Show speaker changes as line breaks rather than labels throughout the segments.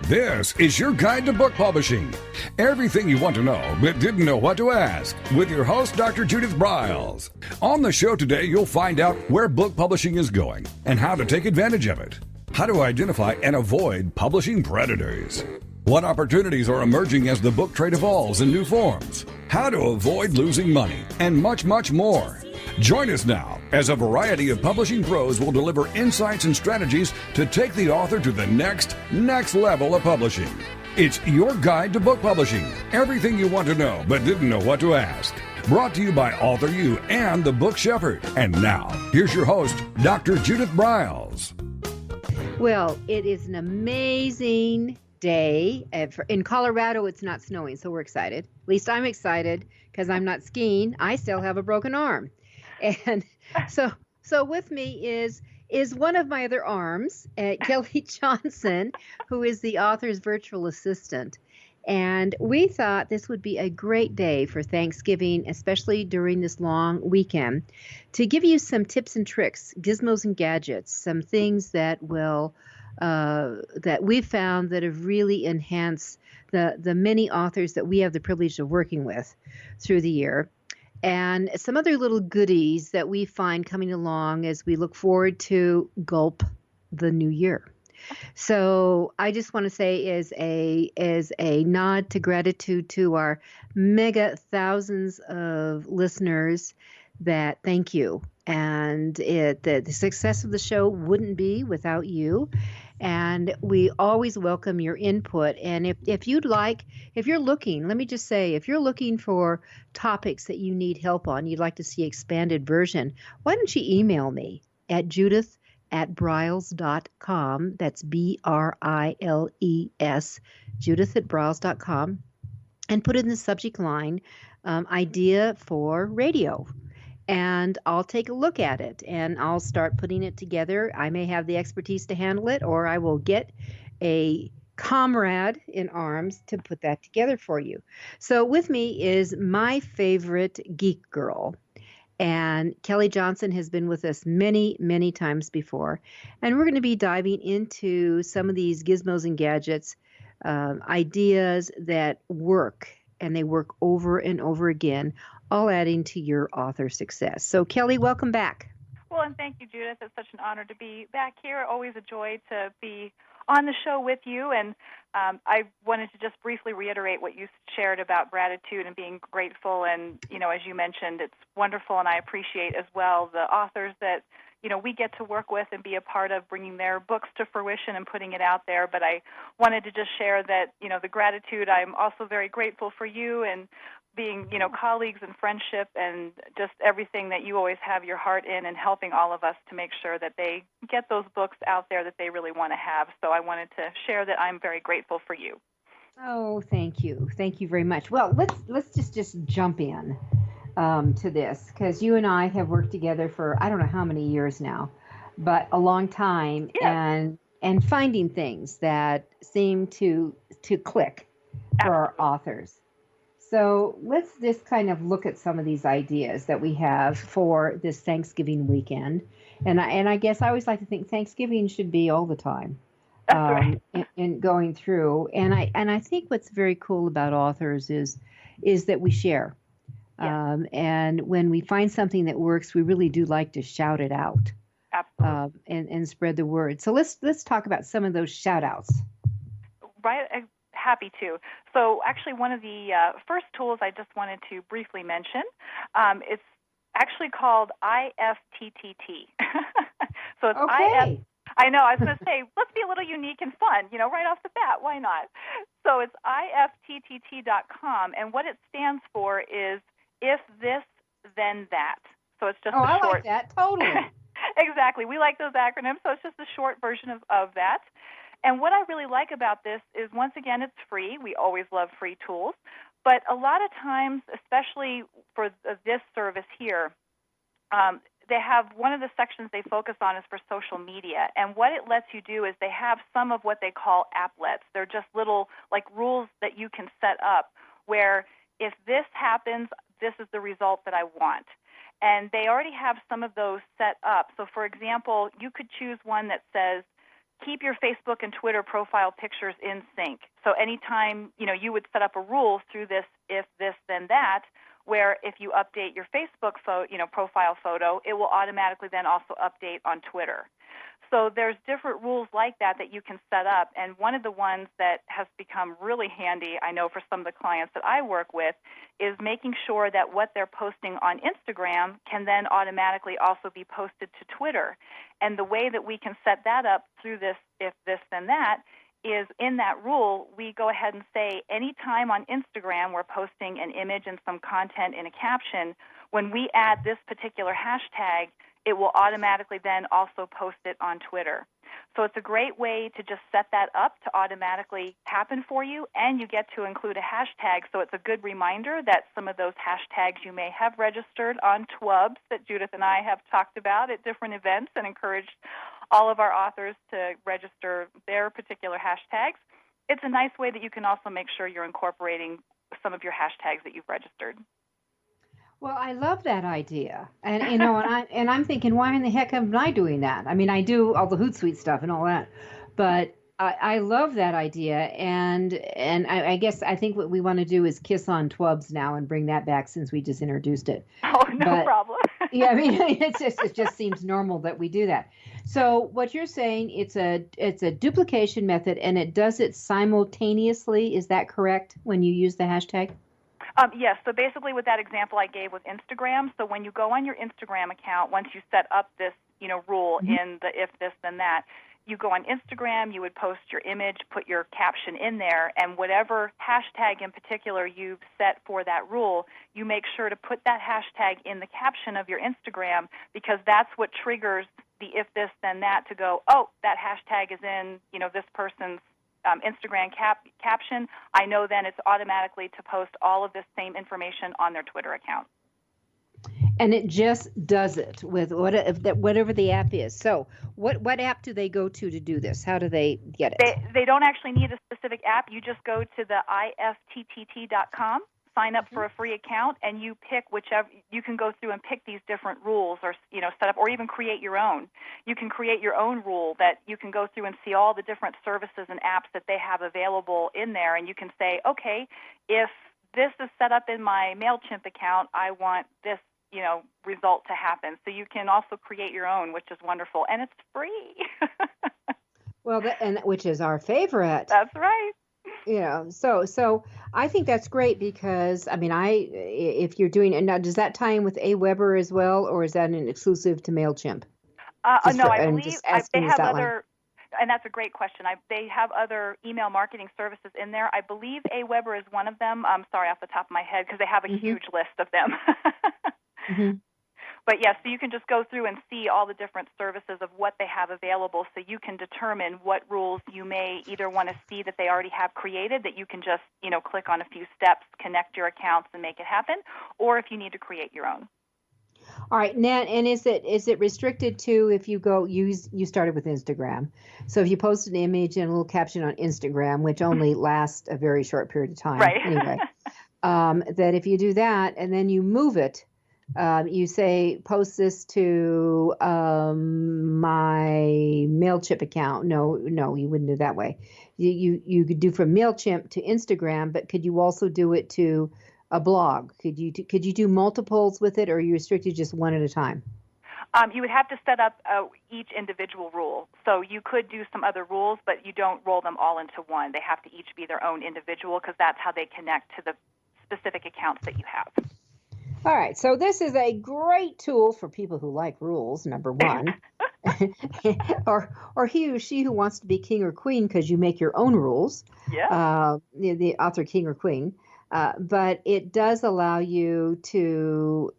This is your guide to book publishing. Everything you want to know but didn't know what to ask with your host, Dr. Judith Briles. On the show today, you'll find out where book publishing is going and how to take advantage of it. How to identify and avoid publishing predators. What opportunities are emerging as the book trade evolves in new forms. How to avoid losing money and much, much more. Join us now as a variety of publishing pros will deliver insights and strategies to take the author to the next level of publishing. It's your guide to book publishing. Everything you want to know but didn't know what to ask. Brought to you by AuthorU and the Book Shepherd. And now, here's your host, Dr. Judith Briles.
Well, it is an amazing day. In Colorado, it's not snowing, so we're excited. At least I'm excited because I'm not skiing. I still have a broken arm. And so with me is one of my other arms, Kelly Johnson, who is the author's virtual assistant. And we thought this would be a great day for Thanksgiving, especially during this long weekend, to give you some tips and tricks, gizmos and gadgets, some things that will that we've found that have really enhanced the many authors that we have the privilege of working with through the year. And some other little goodies that we find coming along as we look forward to the new year. So I just want to say as a nod to gratitude to our mega thousands of listeners that thank you. And the success of the show wouldn't be without you. And we always welcome your input. And if you're looking, let me just say, if you're looking for topics that you need help on, you'd like to see expanded version, why don't you email me at judith@briles.com. That's BRILES, judith@briles.com, and put in the subject line, idea for radio. And I'll take a look at it and I'll start putting it together. I may have the expertise to handle it, or I will get a comrade in arms to put that together for you. So with me is my favorite geek girl. And Kelly Johnson has been with us many, many times before. And we're going to be diving into some of these gizmos and gadgets, ideas that work, and they work over and over again, all adding to your author success. So, Kelly, welcome back.
Well, and thank you, Judith. It's such an honor to be back here. Always a joy to be on the show with you. And I wanted to just briefly reiterate what you shared about gratitude and being grateful. And, as you mentioned, it's wonderful, and I appreciate as well the authors that, we get to work with and be a part of bringing their books to fruition and putting it out there. But I wanted to just share that, the gratitude, I'm also very grateful for you and being, colleagues and friendship and just everything that you always have your heart in and helping all of us to make sure that they get those books out there that they really want to have. So I wanted to share that I'm very grateful for you.
Oh, thank you. Thank you very much. Well, let's just jump in to this, because you and I have worked together for I don't know how many years now, but a long time,
yeah.
and finding things that seem to click for our authors. So let's just kind of look at some of these ideas that we have for this Thanksgiving weekend. And I guess I always like to think Thanksgiving should be all the time.
That's right.
in going through. And I think what's very cool about authors is that we share.
Yeah.
And when we find something that works, we really do like to shout it out.
Absolutely.
And spread the word. So let's talk about some of those shout outs.
Right. Happy to. So actually one of the first tools I just wanted to briefly mention, it's actually called IFTTT. So it's
okay.
I know, I was going to say, let's be a little unique and fun, right off the bat. Why not? So it's IFTTT.com, and what it stands for is if this, then that. So it's just a short.
I like that. Totally.
Exactly. We like those acronyms, so it's just a short version of that. And what I really like about this is, once again, it's free. We always love free tools. But a lot of times, especially for this service here, they have one of the sections they focus on is for social media. And what it lets you do is they have some of what they call applets. They're just little rules that you can set up where if this happens, this is the result that I want. And they already have some of those set up. So, for example, you could choose one that says, keep your Facebook and Twitter profile pictures in sync. So anytime, you would set up a rule through this, if this, then that, where if you update your Facebook profile photo, it will automatically then also update on Twitter. So there's different rules like that you can set up, and one of the ones that has become really handy, I know for some of the clients that I work with, is making sure that what they're posting on Instagram can then automatically also be posted to Twitter. And the way that we can set that up through this, if this, then that, is in that rule, we go ahead and say anytime on Instagram we're posting an image and some content in a caption, when we add this particular hashtag, it will automatically then also post it on Twitter. So it's a great way to just set that up to automatically happen for you, and you get to include a hashtag, so it's a good reminder that some of those hashtags you may have registered on TWUBs that Judith and I have talked about at different events and encouraged all of our authors to register their particular hashtags. It's a nice way that you can also make sure you're incorporating some of your hashtags that you've registered.
Well, I love that idea, and I'm thinking, why in the heck am I doing that? I mean, I do all the Hootsuite stuff and all that, but I love that idea, and I guess I think what we want to do is kiss on TWUBs now and bring that back since we just introduced it.
Oh, no problem.
Yeah, I mean, it just seems normal that we do that. So what you're saying, it's a duplication method, and it does it simultaneously. Is that correct when you use the hashtag?
Yes. So basically with that example I gave with Instagram, so when you go on your Instagram account, once you set up this, rule in the if this, then that, you go on Instagram, you would post your image, put your caption in there, and whatever hashtag in particular you've set for that rule, you make sure to put that hashtag in the caption of your Instagram, because that's what triggers the if this, then that to go, oh, that hashtag is in, this person's Instagram caption. I know then it's automatically to post all of this same information on their Twitter account.
And it just does it with whatever the app is. So what app do they go to do this? How do they get it?
They don't actually need a specific app. You just go to the IFTTT.com, sign up for a free account, and you pick whichever. You can go through and pick these different rules, or set up, or even create your own. You can create your own rule that you can go through and see all the different services and apps that they have available in there, and you can say, okay, if this is set up in my MailChimp account, I want this result to happen. So you can also create your own, which is wonderful, and it's free.
Well, which is our favorite.
That's right.
So I think that's great because, I mean, if you're doing it now, does that tie in with AWeber as well, or is that an exclusive to MailChimp?
No, I believe they have other, and that's a great question. They have other email marketing services in there. I believe AWeber is one of them. I'm sorry off the top of my head because they have a huge list of them. But yes, so you can just go through and see all the different services of what they have available, so you can determine what rules you may either want to see that they already have created, that you can just click on a few steps, connect your accounts, and make it happen, or if you need to create your own.
All right, Nat, and is it restricted to if you go you started with Instagram, so if you post an image and a little caption on Instagram, which only lasts a very short period of time,
right?
Anyway, that if you do that and then you move it. You say, post this to my MailChimp account. No, you wouldn't do it that way. You could do from MailChimp to Instagram, but could you also do it to a blog? Could you do multiples with it, or are you restricted just one at a time?
You would have to set up each individual rule. So you could do some other rules, but you don't roll them all into one. They have to each be their own individual, because that's how they connect to the specific accounts that you have.
All right, so this is a great tool for people who like rules, number one, or he or she who wants to be king or queen because you make your own rules.
Yeah.
The author king or queen, but it does allow you to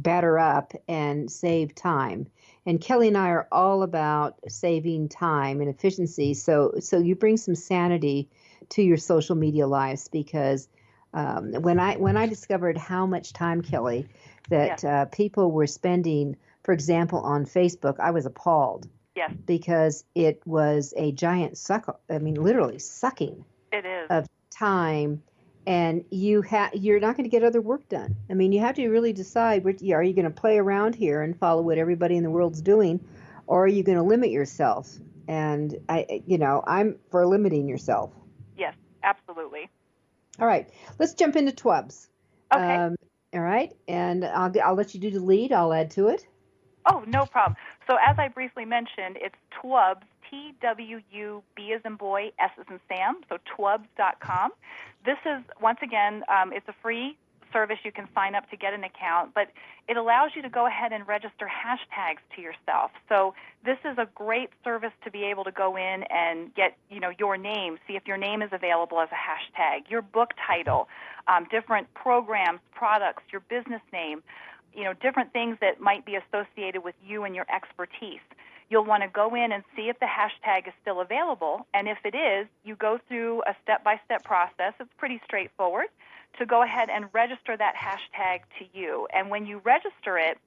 batter up and save time. And Kelly and I are all about saving time and efficiency. So you bring some sanity to your social media lives, because when I discovered how much time, Kelly, that people were spending, for example, on Facebook, I was appalled.
Yes.
Because it was a giant literally sucking.
It is.
Of time, and you're not going to get other work done. I mean, you have to really decide, are you going to play around here and follow what everybody in the world's doing, or are you going to limit yourself And I'm for limiting yourself.
Yes, absolutely.
All right, let's jump into TWUBs.
Okay.
All right, and I'll let you do the lead. I'll add to it.
Oh, no problem. So as I briefly mentioned, it's TWUBS, T-W-U-B as in boy, S as in Sam, so TWUBS.com. This is, once again, it's a free service. You can sign up to get an account, but it allows you to go ahead and register hashtags to yourself. So this is a great service to be able to go in and get, your name, see if your name is available as a hashtag, your book title, different programs, products, your business name, different things that might be associated with you and your expertise. You'll want to go in and see if the hashtag is still available, and if it is, you go through a step-by-step process. It's pretty straightforward to go ahead and register that hashtag to you. And when you register it,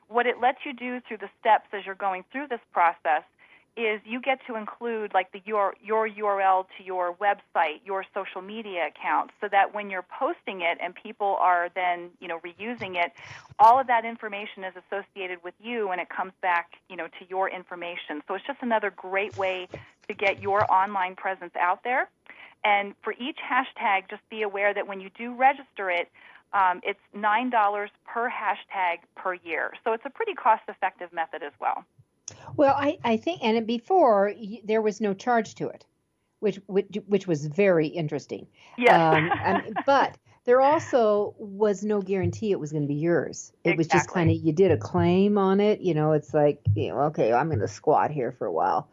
what it lets you do through the steps as you're going through this process is you get to include like your URL to your website, your social media account, so that when you're posting it and people are then, reusing it, all of that information is associated with you and it comes back, to your information. So it's just another great way to get your online presence out there. And for each hashtag, just be aware that when you do register it, it's $9 per hashtag per year. So it's a pretty cost-effective method as well.
Well, I think, and before there was no charge to it, which was very interesting.
Yes.
But there also was no guarantee it was going to be yours. It was just kind of, you did a claim on it. It's like, okay, I'm going to squat here for a while.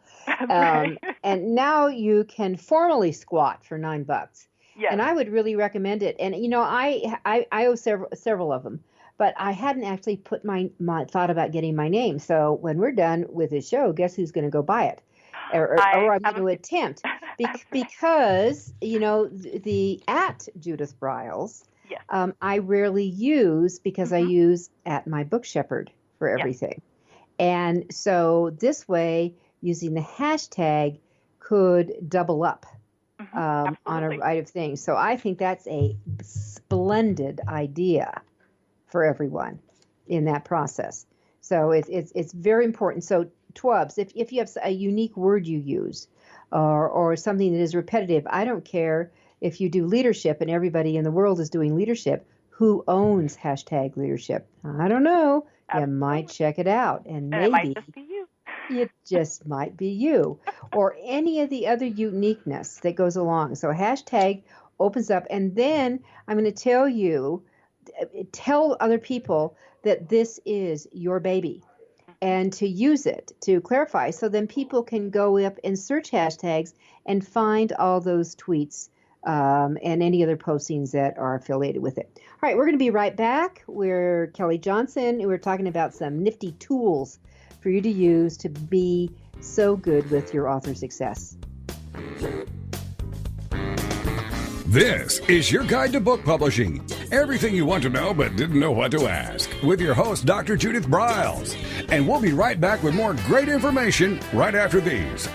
Right.
And now you can formally squat for $9.
Yes.
And I would really recommend it. And, I owe several of them. But I hadn't actually put my thought about getting my name. So when we're done with the show, guess who's going to go buy it? Or I'm going to attempt. Because, the at Judith Briles,
yes.
I rarely use because I use at my book shepherd for everything. Yes. And so this way, using the hashtag could double up on a variety of things. So I think that's a splendid idea for everyone in that process. So it's very important. So TWUBS, if you have a unique word you use or something that is repetitive, I don't care if you do leadership and everybody in the world is doing leadership, who owns hashtag leadership? I don't know. Absolutely. You might check it out and maybe
it might just be you.
It just might be you or any of the other uniqueness that goes along. So hashtag opens up, and then I'm going to tell other people that this is your baby and to use it to clarify, so then people can go up and search hashtags and find all those tweets and any other postings that are affiliated with it. All right, we're going to be right back. We're Kelly Johnson, and we're talking about some nifty tools for you to use to be so good with your author success.
This is your guide to book publishing. Everything you want to know but didn't know what to ask, with your host, Dr. Judith Briles. And we'll be right back with more great information right after these.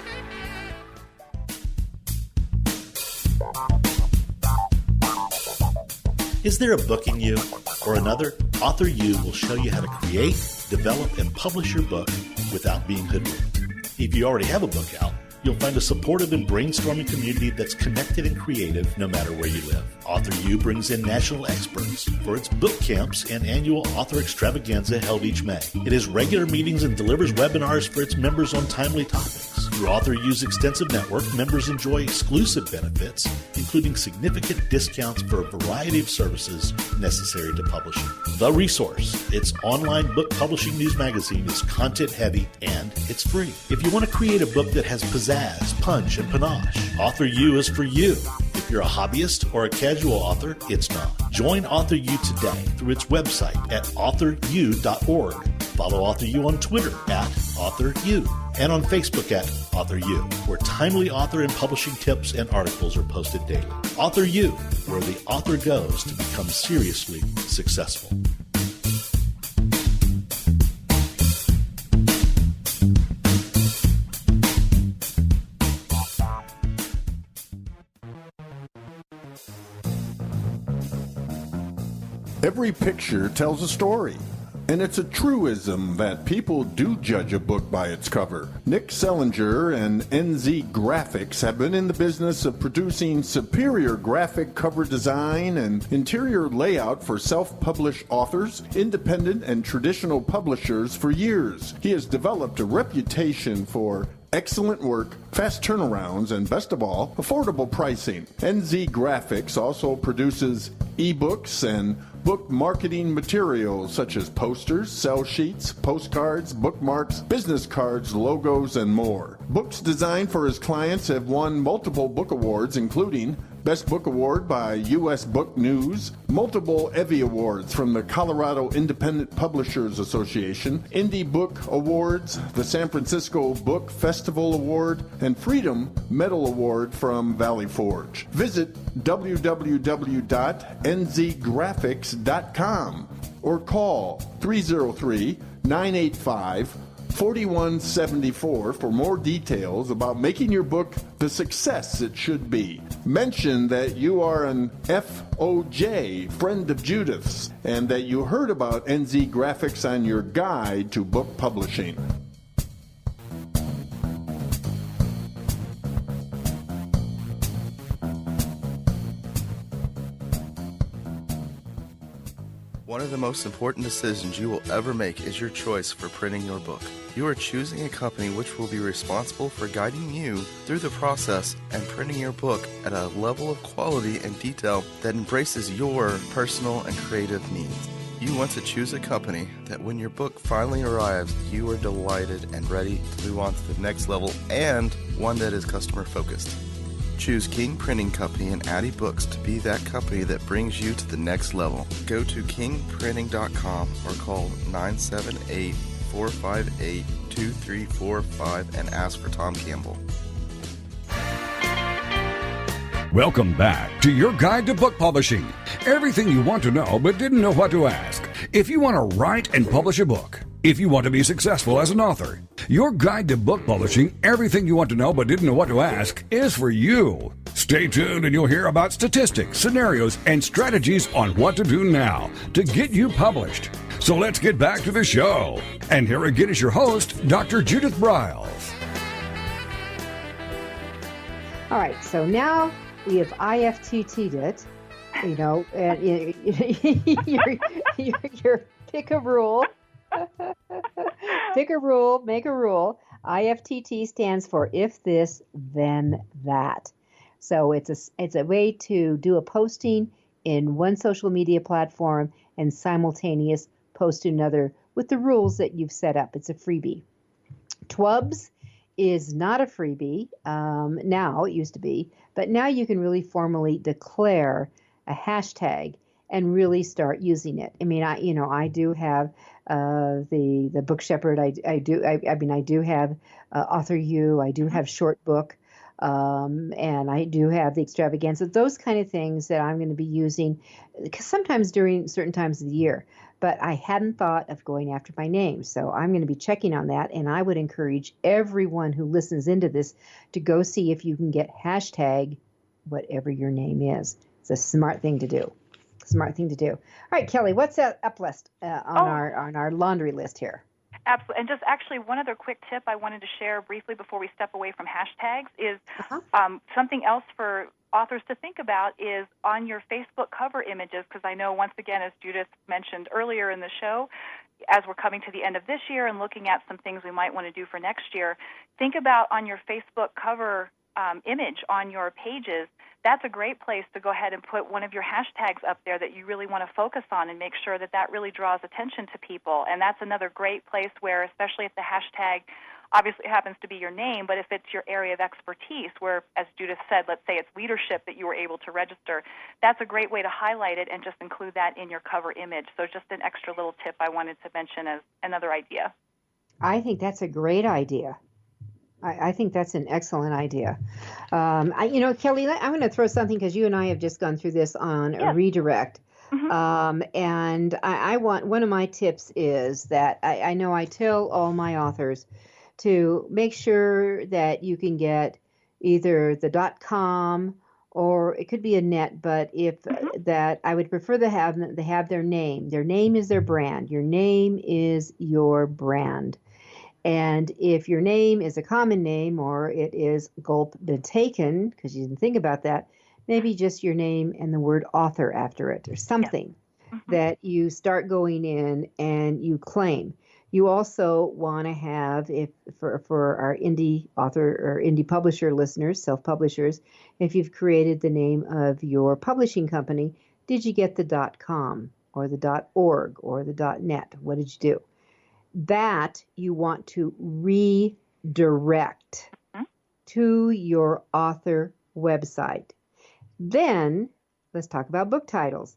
Is there a book in you or another? AuthorU will show you how to create, develop, and publish your book without being hoodwinked. If you already have a book out, you'll find a supportive and brainstorming community that's connected and creative no matter where you live. AuthorU brings in national experts for its book camps and annual author extravaganza held each May. It has regular meetings and delivers webinars for its members on timely topics. Through AuthorU's extensive network, members enjoy exclusive benefits, including significant discounts for a variety of services necessary to publishing. The Resource, its online book publishing news magazine, is content-heavy and it's free. If you want to create a book that has pizzazz, punch, and panache, AuthorU is for you. If you're a hobbyist or a casual author, it's not. Join AuthorU today through its website at AuthorU.org. Follow AuthorU on Twitter at AuthorU and on Facebook at AuthorU, where timely author and publishing tips and articles are posted daily. AuthorU, where the author goes to become seriously successful.
Every picture tells a story. And it's a truism that people do judge a book by its cover. Nick Sellinger and NZ Graphics have been in the business of producing superior graphic cover design and interior layout for self-published authors, independent and traditional publishers for years. He has developed a reputation for excellent work, fast turnarounds, and best of all, affordable pricing. NZ Graphics also produces ebooks and book marketing materials such as posters, sell sheets, postcards, bookmarks, business cards, logos, and more. Books designed for his clients have won multiple book awards, including Best Book Award by U.S. Book News, multiple Evie Awards from the Colorado Independent Publishers Association, Indie Book Awards, the San Francisco Book Festival Award, and Freedom Medal Award from Valley Forge. Visit www.nzgraphics.com or call 303-985-4174 for more details about making your book the success it should be. Mention that you are an FOJ, friend of Judith's, and that you heard about NZ Graphics on your guide to book publishing.
One of the most important decisions you will ever make is your choice for printing your book. You are choosing a company which will be responsible for guiding you through the process and printing your book at a level of quality and detail that embraces your personal and creative needs. You want to choose a company that when your book finally arrives, you are delighted and ready to move on to the next level, and one that is customer focused. Choose King Printing Company and Addy Books to be that company that brings you to the next level. Go to kingprinting.com or call 978-458-2345 and ask for Tom Campbell.
Welcome back to your guide to book publishing. Everything you want to know but didn't know what to ask. If you want to write and publish a book, if you want to be successful as an author, your guide to book publishing, everything you want to know but didn't know what to ask, is for you. Stay tuned and you'll hear about statistics, scenarios, and strategies on what to do now to get you published. So let's get back to the show. And here again is your host, Dr. Judith Briles.
All right, so now we have IFTT'd it, you know, and your pick a rule. Pick a rule, make a rule. IFTT stands for if this, then that. So it's a way to do a posting in one social media platform and simultaneous post to another with the rules that you've set up. It's a freebie. TWUBS is not a freebie. Now it used to be, but now you can really formally declare a hashtag and really start using it. I mean, I do have the Book Shepherd. I do have AuthorU. I do have Short Book, and I do have the Extravaganza. Those kind of things that I'm going to be using, because sometimes during certain times of the year. But I hadn't thought of going after my name, so I'm going to be checking on that. And I would encourage everyone who listens into this to go see if you can get hashtag whatever your name is. It's a smart thing to do. Smart thing to do. All right, Kelly, what's that up list on our laundry list here?
Absolutely. And just actually one other quick tip I wanted to share briefly before we step away from hashtags is something else for authors to think about is on your Facebook cover images, because I know, once again, as Judith mentioned earlier in the show, as we're coming to the end of this year and looking at some things we might want to do for next year, think about on your Facebook cover image on your pages. That's a great place to go ahead and put one of your hashtags up there that you really want to focus on and make sure that that really draws attention to people. And that's another great place where, especially if the hashtag obviously happens to be your name, but if it's your area of expertise where, as Judith said, let's say it's leadership that you were able to register, that's a great way to highlight it and just include that in your cover image. So just an extra little tip I wanted to mention as another idea. I
think that's a great idea. I think that's an excellent idea. Kelly, I'm going to throw something, because you and I have just gone through this on a redirect. Mm-hmm. And I want, one of my tips is that I know I tell all my authors to make sure that you can get either the .com or it could be a net, but if that, I would prefer to have they have their name. Their name is their brand. Your name is your brand. And if your name is a common name or it is gulp been taken, because you didn't think about that, maybe just your name and the word author after it or something that you start going in and you claim. You also want to have, if for our indie author or indie publisher listeners, self-publishers, if you've created the name of your publishing company, did you get the .com or the .org or the .net? What did you do? That you want to redirect to your author website. Then let's talk about book titles.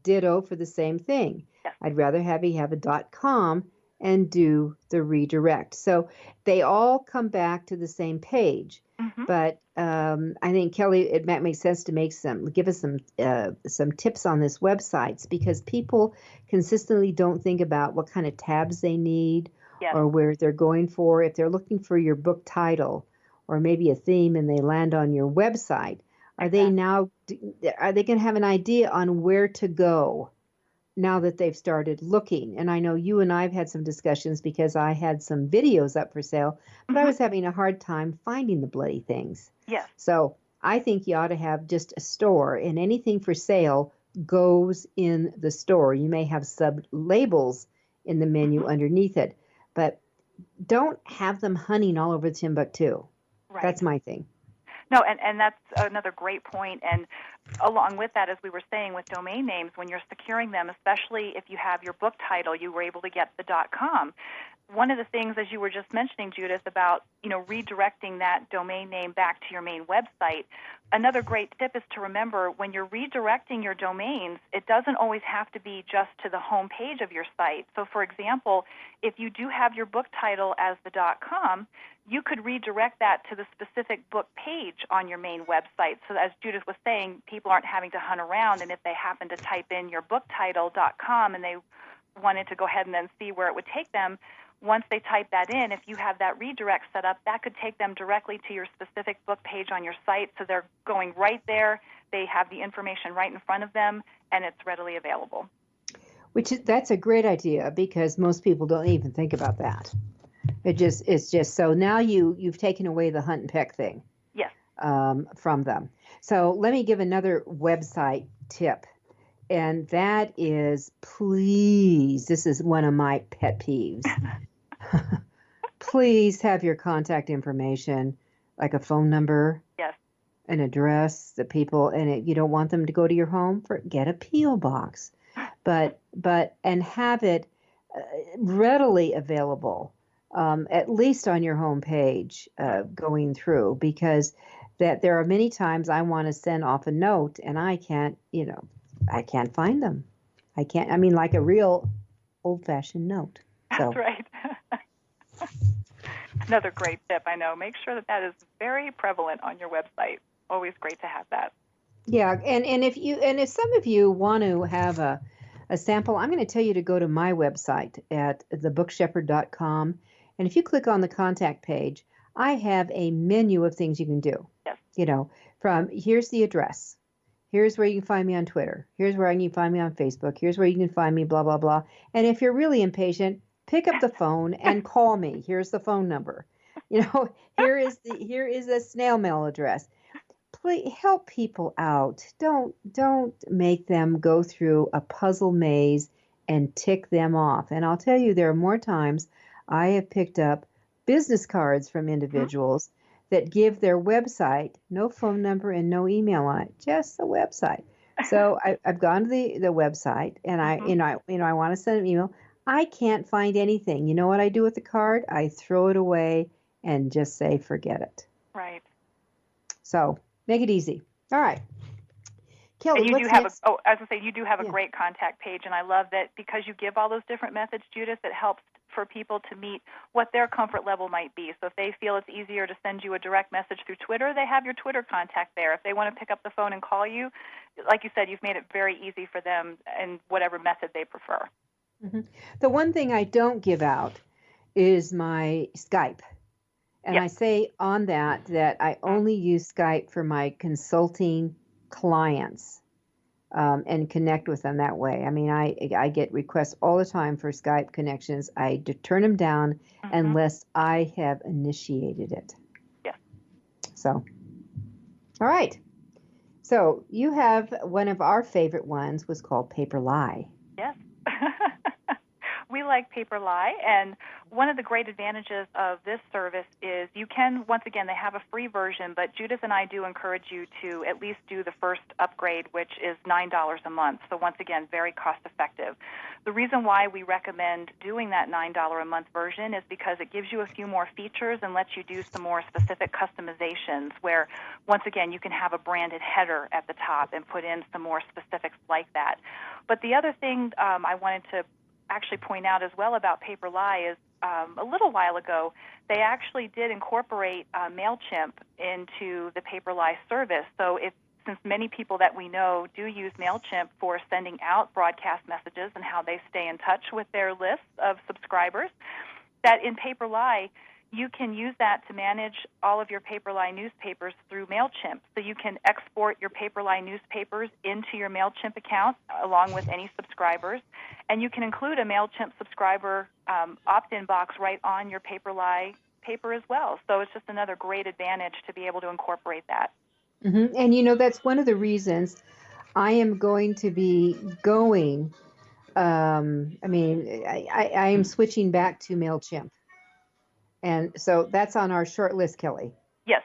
Ditto for the same thing. I'd rather have you have a .com and do the redirect. So they all come back to the same page. But I think, Kelly, it might make sense to give us some tips on this websites, because people consistently don't think about what kind of tabs they need or where they're going for. If they're looking for your book title or maybe a theme and they land on your website, are they going to have an idea on where to go now that they've started looking? And I know you and I've had some discussions because I had some videos up for sale, but I was having a hard time finding the bloody things.
Yes.
So I think you ought to have just a store, and anything for sale goes in the store. You may have sub-labels in the menu underneath it, but don't have them hunting all over Timbuktu.
Right.
That's my thing.
No, and that's another great point. And along with that, as we were saying with domain names, when you're securing them, especially if you have your book title, you were able to get the .com. One of the things, as you were just mentioning, Judith, about redirecting that domain name back to your main website, another great tip is to remember when you're redirecting your domains, it doesn't always have to be just to the home page of your site. So, for example, if you do have your book title as the .com, you could redirect that to the specific book page on your main website. So as Judith was saying, people aren't having to hunt around, and if they happen to type in your book title.com and they wanted to go ahead and then see where it would take them, once they type that in, if you have that redirect set up, that could take them directly to your specific book page on your site. So they're going right there. They have the information right in front of them, and it's readily available.
That's a great idea, because most people don't even think about that. It's just so now you've taken away the hunt and peck thing.
Yes.
From them. So let me give another website tip, and that is, please, this is one of my pet peeves. Please have your contact information, like a phone number, an address, the people, and you don't want them to go to your home, get a P.O. box, but and have it readily available. At least on your home page going through, because that there are many times I want to send off a note and I can't find them. Like a real old-fashioned note. So.
That's right. Another great tip, I know. Make sure that is very prevalent on your website. Always great to have that. Yeah,
and if some of you want to have a sample, I'm going to tell you to go to my website at thebookshepherd.com. And if you click on the contact page, I have a menu of things you can do. Yes. From here's the address. Here's where you can find me on Twitter. Here's where you can find me on Facebook. Here's where you can find me, blah, blah, blah. And if you're really impatient, pick up the phone and call me. Here's the phone number. Here is the snail mail address. Please help people out. Don't make them go through a puzzle maze and tick them off. And I'll tell you, there are more times I have picked up business cards from individuals that give their website, no phone number and no email on it, just the website. So I've gone to the website and I want to send an email. I can't find anything. You know what I do with the card? I throw it away and just say, forget it.
Right.
So make it easy. All right. Kelly,
and you do have you do have a great contact page, and I love that because you give all those different methods, Judith, it helps for people to meet what their comfort level might be. So if they feel it's easier to send you a direct message through Twitter, they have your Twitter contact there. If they want to pick up the phone and call you, like you said, you've made it very easy for them in whatever method they prefer.
Mm-hmm. The one thing I don't give out is my Skype. And I say on that I only use Skype for my consulting clients and connect with them that way. I mean, I get requests all the time for Skype connections. I turn them down unless I have initiated it.
Yes.
So, all right. So you have one of our favorite ones was called Paperly.
Yes. We like Paperly, and one of the great advantages of this service is you can, once again, they have a free version, but Judith and I do encourage you to at least do the first upgrade, which is $9 a month. So once again, very cost effective. The reason why we recommend doing that $9 a month version is because it gives you a few more features and lets you do some more specific customizations where, once again, you can have a branded header at the top and put in some more specifics like that. But the other thing I wanted to actually point out as well about Paperly is a little while ago, they actually did incorporate MailChimp into the Paperly service. So since many people that we know do use MailChimp for sending out broadcast messages and how they stay in touch with their lists of subscribers, that in Paperly, you can use that to manage all of your Paperly newspapers through MailChimp. So you can export your Paperly newspapers into your MailChimp account along with any subscribers. And you can include a MailChimp subscriber opt-in box right on your Paperly paper as well. So it's just another great advantage to be able to incorporate that.
Mm-hmm. And, that's one of the reasons I am going to be going. I am switching back to MailChimp. And so that's on our short list, Kelly.
Yes.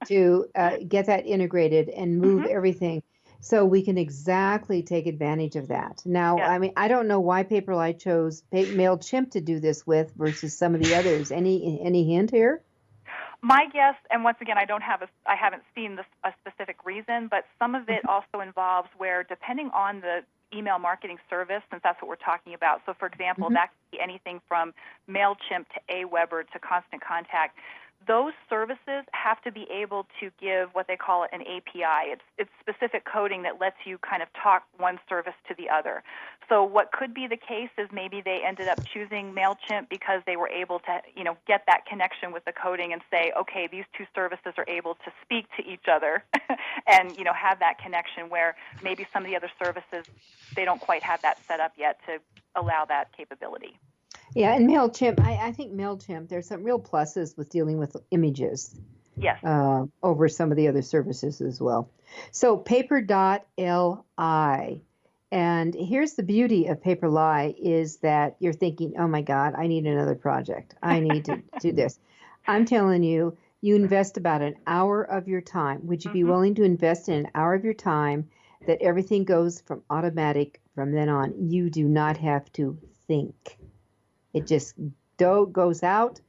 to get that integrated and move everything so we can exactly take advantage of that. Now, I mean, I don't know why Paperly chose MailChimp to do this with versus some of the others. Any hint here?
My guess, and once again, I haven't seen a specific reason, but some of it also involves where, depending on the email marketing service, since that's what we're talking about. So, for example, that could be anything from MailChimp to Aweber to Constant Contact. Those services have to be able to give what they call an API. It's specific coding that lets you kind of talk one service to the other. So what could be the case is maybe they ended up choosing MailChimp because they were able to, get that connection with the coding and say, okay, these two services are able to speak to each other and, have that connection where maybe some of the other services, they don't quite have that set up yet to allow that capability.
Yeah, and MailChimp, I think MailChimp, there's some real pluses with dealing with images.
Yes.
Over some of the other services as well. So Paper.li. And here's the beauty of Paperly is that you're thinking, oh my God, I need another project. I need to do this. I'm telling you, you invest about an hour of your time. Would you be willing to invest in an hour of your time that everything goes from automatic from then on? You do not have to think. It just goes out.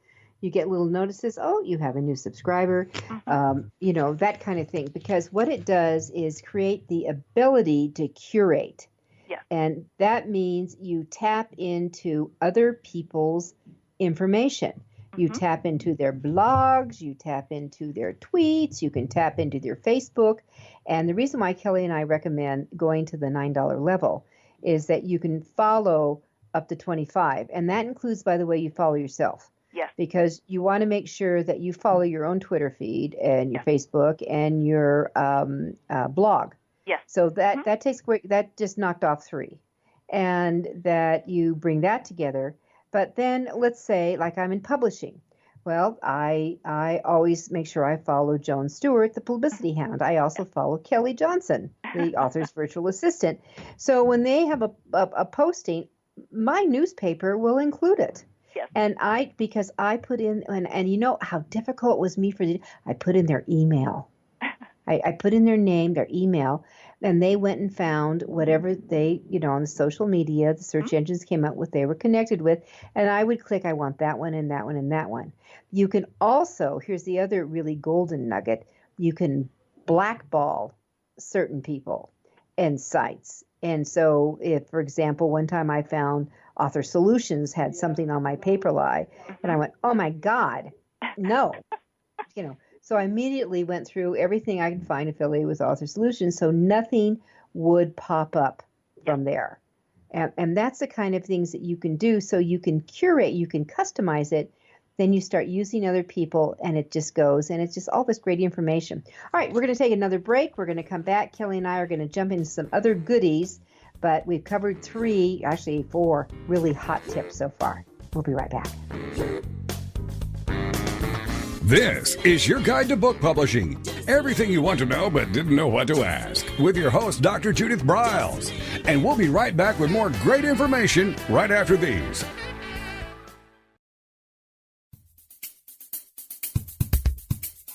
You get little notices. Oh, you have a new subscriber, that kind of thing. Because what it does is create the ability to curate.
Yeah.
And that means you tap into other people's information. You tap into their blogs, you tap into their tweets, you can tap into their Facebook. And the reason why Kelly and I recommend going to the $9 level is that you can follow up to 25. And that includes, by the way, you follow yourself.
Yes.
Because you want to make sure that you follow your own Twitter feed and your Facebook and your blog.
Yes.
So that takes that just knocked off 3. And that you bring that together. But then let's say, like I'm in publishing. Well, I always make sure I follow Joan Stewart, the publicity hound. I also follow Kelly Johnson, the author's virtual assistant. So when they have a posting, my newspaper will include it.
Yes.
And because I put in, and you know how difficult it was I put in their email. I put in their name, their email, and they went and found whatever they, on the social media, the search engines came up with, they were connected with, and I would click, I want that one and that one and that one. You can also, here's the other really golden nugget, you can blackball certain people and sites. And so if, for example, one time I found Author Solutions had something on my Paperly, and I went, oh my God, no, So I immediately went through everything I could find affiliated with Author Solutions, so nothing would pop up from there. And that's the kind of things that you can do. So you can curate, you can customize it, then you start using other people, and it just goes, and it's just all this great information. All right, we're going to take another break. We're going to come back. Kelly and I are going to jump into some other goodies, but we've covered 4 really hot tips so far. We'll be right back.
This is your guide to book publishing. Everything you want to know but didn't know what to ask. With your host, Dr. Judith Briles. And we'll be right back with more great information right after these.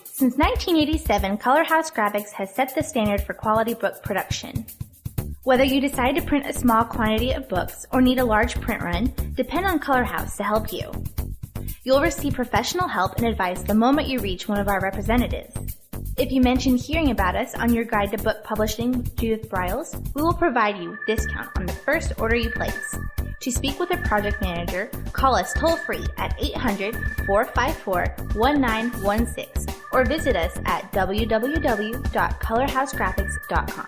Since 1987, Color House Graphics has set the standard for quality book production. Whether you decide to print a small quantity of books or need a large print run, depend on Color House to help you. You'll receive professional help and advice the moment you reach one of our representatives. If you mention hearing about us on your guide to book publishing with Judith Briles, we will provide you with a discount on the first order you place. To speak with a project manager, call us toll-free at 800-454-1916 or visit us at www.colorhousegraphics.com.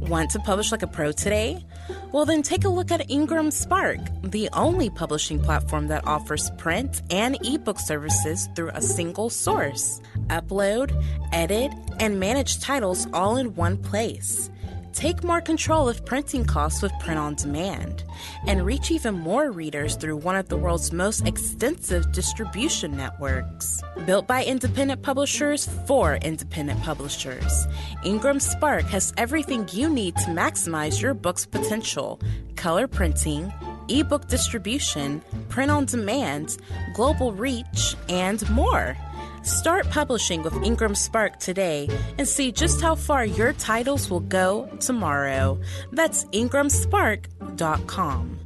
Want to publish like a pro today? Well, then take a look at Ingram Spark, the only publishing platform that offers print and ebook services through a single source. Upload, edit, and manage titles all in one place. Take more control of printing costs with print on demand, and reach even more readers through one of the world's most extensive distribution networks. Built by independent publishers for independent publishers, Ingram Spark has everything you need to maximize your book's potential: color printing, ebook distribution, print on demand, global reach, and more. Start publishing with Ingram Spark today and see just how far your titles will go tomorrow. That's ingramspark.com.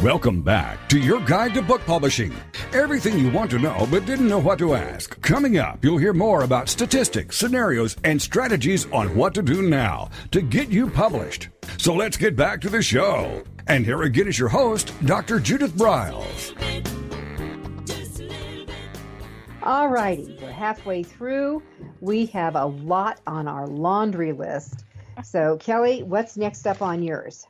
Welcome back to your guide to book publishing. Everything you want to know but didn't know what to ask. Coming up, you'll hear more about statistics, scenarios, and strategies on what to do now to get you published. So let's get back to the show. And here again is your host, Dr. Judith Briles.
All righty, we're halfway through. We have a lot on our laundry list. So, Kelly, what's next up on yours?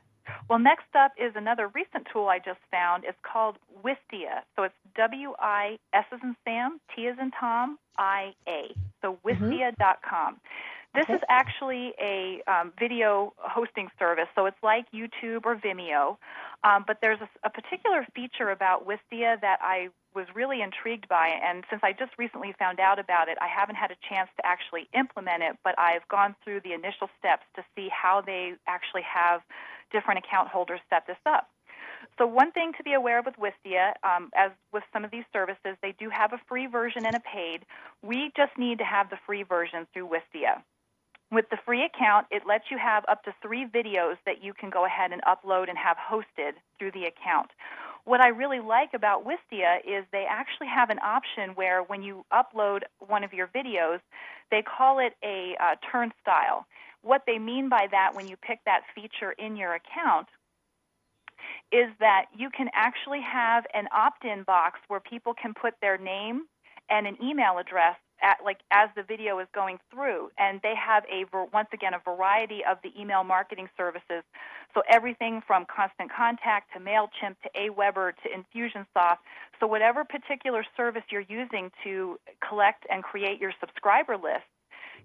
Well, next up is another recent tool I just found. It's called Wistia. So it's W-I, S as in Sam, T as in Tom, I-A. So Wistia.com. This is actually a video hosting service, so it's like YouTube or Vimeo, but there's a particular feature about Wistia that I was really intrigued by, and since I just recently found out about it, I haven't had a chance to actually implement it, but I've gone through the initial steps to see how they actually have different account holders set this up. So one thing to be aware of with Wistia, as with some of these services, they do have a free version and a paid. We just need to have the free version through Wistia. With the free account, it lets you have up to 3 videos that you can go ahead and upload and have hosted through the account. What I really like about Wistia is they actually have an option where when you upload one of your videos, they call it a turnstile. What they mean by that when you pick that feature in your account is that you can actually have an opt-in box where people can put their name and an email address as the video is going through, and they have once again a variety of the email marketing services. So everything from Constant Contact to MailChimp to Aweber to Infusionsoft. So whatever particular service you're using to collect and create your subscriber list,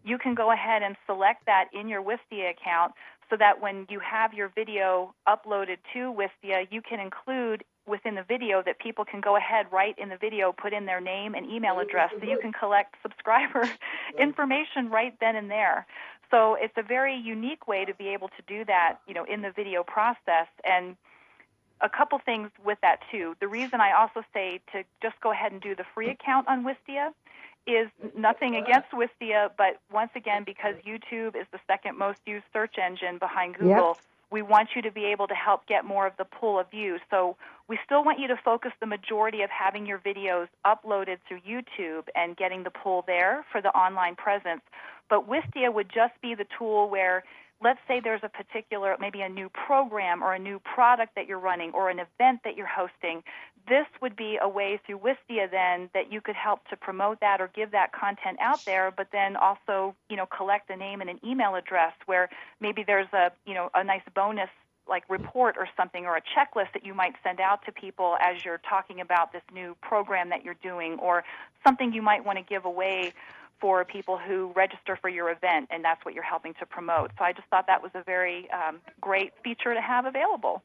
you can go ahead and select that in your Wistia account so that when you have your video uploaded to Wistia, you can include within the video that people can go ahead right in the video, put in their name and email address so you can collect subscriber information right then and there. So it's a very unique way to be able to do that, in the video process. And a couple things with that too. The reason I also say to just go ahead and do the free account on Wistia is nothing against Wistia, but once again, because YouTube is the second most used search engine behind Google, we want you to be able to help get more of the pool of views. So we still want you to focus the majority of having your videos uploaded through YouTube and getting the pull there for the online presence. But Wistia would just be the tool where let's say there's a particular, maybe a new program or a new product that you're running or an event that you're hosting, this would be a way through Wistia then that you could help to promote that or give that content out there, but then also, collect a name and an email address where maybe there's a nice bonus like report or something, or a checklist that you might send out to people as you're talking about this new program that you're doing, or something you might want to give away for people who register for your event, and that's what you're helping to promote. So I just thought that was a very great feature to have available.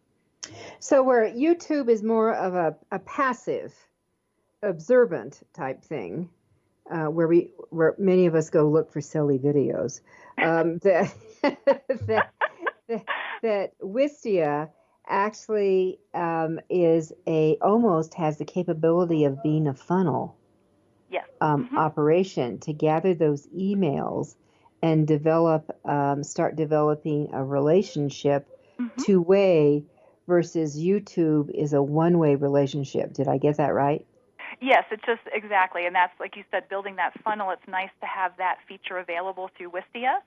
So where YouTube is more of a passive, observant type thing, where many of us go look for silly videos, that Wistia actually is almost has the capability of being a funnel.
Yes.
Operation to gather those emails and start developing a relationship two-way versus YouTube is a one-way relationship. Did I get that right?
Yes, it's just exactly, and that's, like you said, building that funnel. It's nice to have that feature available through Wistia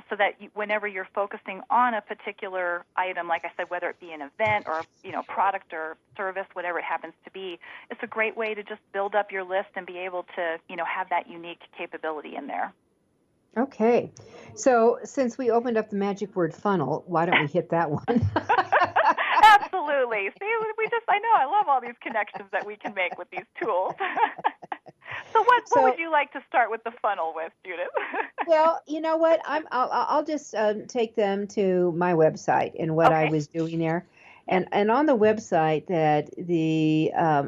so that whenever you're focusing on a particular item, like I said, whether it be an event or product or service, whatever it happens to be, it's a great way to just build up your list and be able to have that unique capability in there.
Okay, so since we opened up the magic word funnel, why don't we hit that one?
Absolutely. See, I love all these connections that we can make with these tools. So what would you like to start with the funnel with, Judith? Well,
you know what? I'll just take them to my website and what I was doing there. And on the website that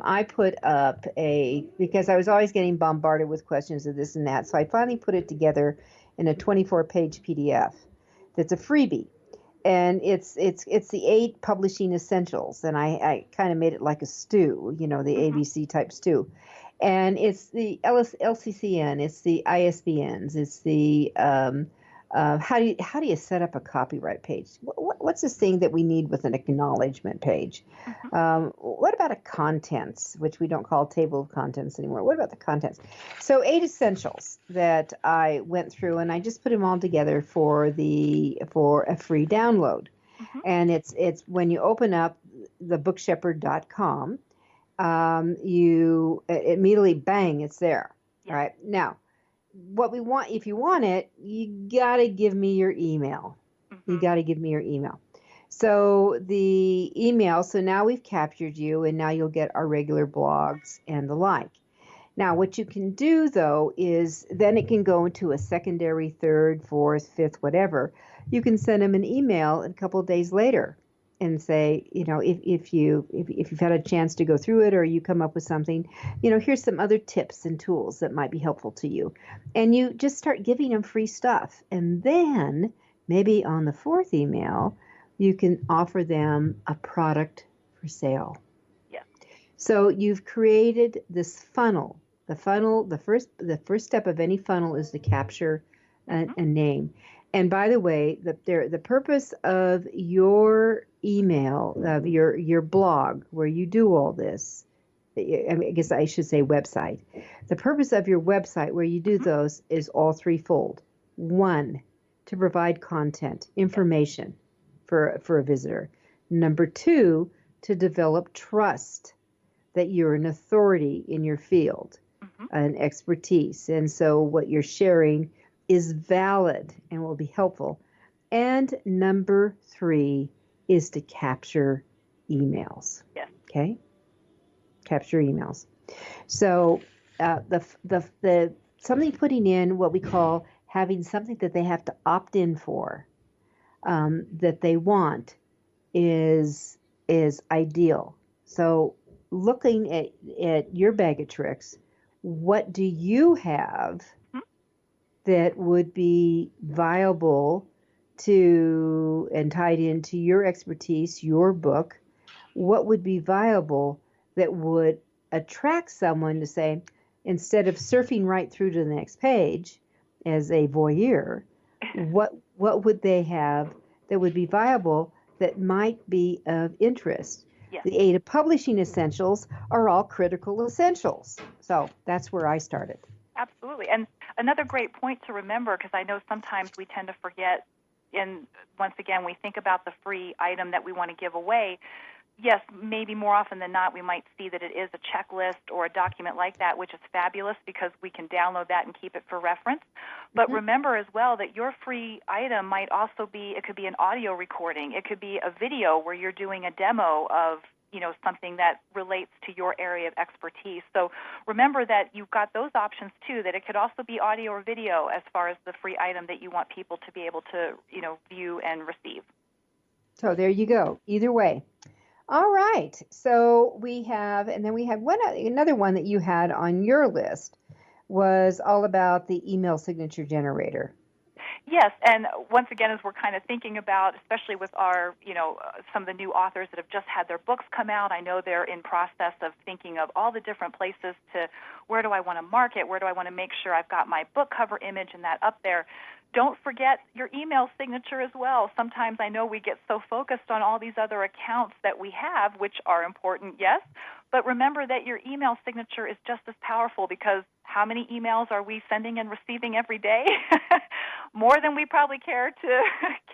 I put up because I was always getting bombarded with questions of this and that. So I finally put it together in a 24-page PDF that's a freebie. And it's the 8 publishing essentials, and I kind of made it like a stew, the ABC type stew, and it's the LCCN, it's the ISBNs, it's the how do you set up a copyright page? What's this thing that we need with an acknowledgement page? What about a contents, which we don't call table of contents anymore? What about the contents? So 8 essentials that I went through, and I just put them all together for a free download. And it's when you open up thebookshepherd.com, you immediately bang, it's there. All right, now. What we want, if you want it, you got to give me your email. You got to give me your email. So the email, so now we've captured you, and now you'll get our regular blogs and the like. Now, what you can do, though, is then it can go into a secondary, third, fourth, fifth, whatever. You can send them an email a couple of days later and say, if you've had a chance to go through it or you come up with something, here's some other tips and tools that might be helpful to you. And you just start giving them free stuff. And then maybe on the 4th email, you can offer them a product for sale.
Yeah.
So you've created this funnel. The first step of any funnel is to capture a name. And by the way, the purpose of your email, of your blog, where you do all this, I guess I should say website. The purpose of your website where you do those is all threefold. 1, to provide content, information for a visitor. Number 2, to develop trust that you're an authority in your field, an expertise. And so what you're sharing is valid and will be helpful. And number 3 is to capture emails.
Yes.
Okay? Capture emails. So the something putting in what we call having something that they have to opt in for, that they want, is ideal. So looking at your bag of tricks, what do you have that would be viable to and tied into your expertise, your book? What would be viable that would attract someone to say, instead of surfing right through to the next page as a voyeur, what would they have that would be viable that might be of interest? Yes. The 8 publishing essentials are all critical essentials. So that's where I started.
Absolutely. And another great point to remember, because I know sometimes we tend to forget, and once again, we think about the free item that we want to give away, yes, maybe more often than not, we might see that it is a checklist or a document like that, which is fabulous because we can download that and keep it for reference. But remember as well that your free item might also be, it could be an audio recording. It could be a video where you're doing a demo of, something that relates to your area of expertise. So remember that you've got those options too, that it could also be audio or video as far as the free item that you want people to be able to, view and receive.
So there you go. Either way. All right. So we have another one that you had on your list was all about the email signature generator.
Yes, and once again, as we're kind of thinking about, especially with our, some of the new authors that have just had their books come out, I know they're in process of thinking of all the different places to where do I want to market, where do I want to make sure I've got my book cover image and that up there. Don't forget your email signature as well. Sometimes I know we get so focused on all these other accounts that we have, which are important, yes, but remember that your email signature is just as powerful because how many emails are we sending and receiving every day? More than we probably care to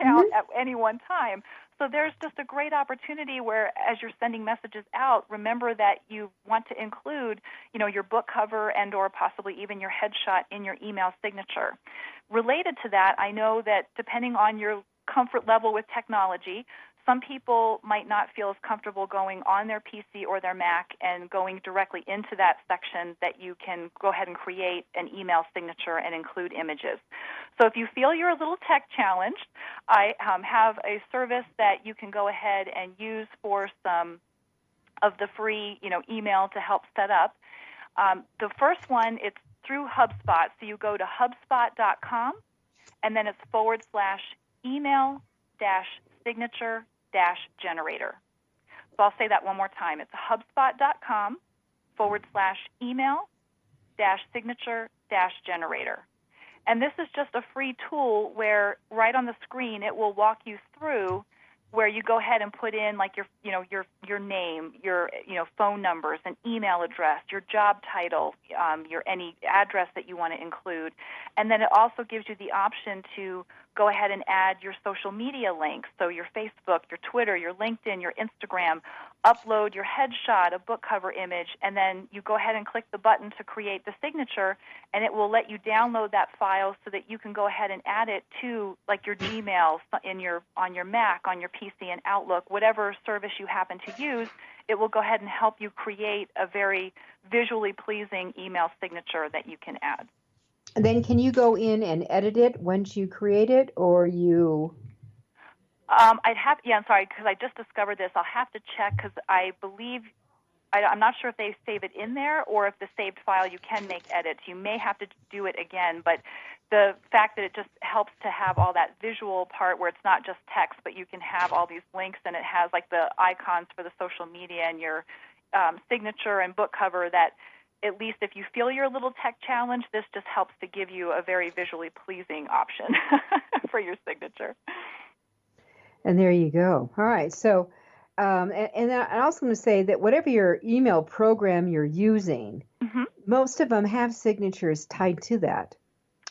count at any one time. So there's just a great opportunity where as you're sending messages out, remember that you want to include, your book cover and or possibly even your headshot in your email signature. Related to that, I know that depending on your comfort level with technology, some people might not feel as comfortable going on their PC or their Mac and going directly into that section that you can go ahead and create an email signature and include images. So if you feel you're a little tech challenged, I have a service that you can go ahead and use for some of the free, email to help set up. The first one, it's through HubSpot. So you go to HubSpot.com, and then it's /email-signature-generator. So I'll say that one more time. It's HubSpot.com /email-signature-generator. And this is just a free tool where right on the screen it will walk you through where you go ahead and put in like your name, your phone numbers, an email address, your job title, your any address that you want to include, and then it also gives you the option to go ahead and add your social media links, so your Facebook, your Twitter, your LinkedIn, your Instagram, upload your headshot, a book cover image, and then you go ahead and click the button to create the signature, and it will let you download that file so that you can go ahead and add it to like your Gmail on your Mac, on your PC and Outlook, whatever service you happen to use. It will go ahead and help you create a very visually pleasing email signature that you can add.
And then can you go in and edit it once you create it, or you?
I'm sorry, because I just discovered this. I'll have to check because I believe, I'm not sure if they save it in there or if the saved file you can make edits. You may have to do it again, but the fact that it just helps to have all that visual part where it's not just text, but you can have all these links and it has like the icons for the social media and your signature and book cover that at least if you feel you're a little tech challenged, this just helps to give you a very visually pleasing option for your signature.
And there you go. All right. So, and I'm also going to say that whatever your email program you're using, most of them have signatures tied to that.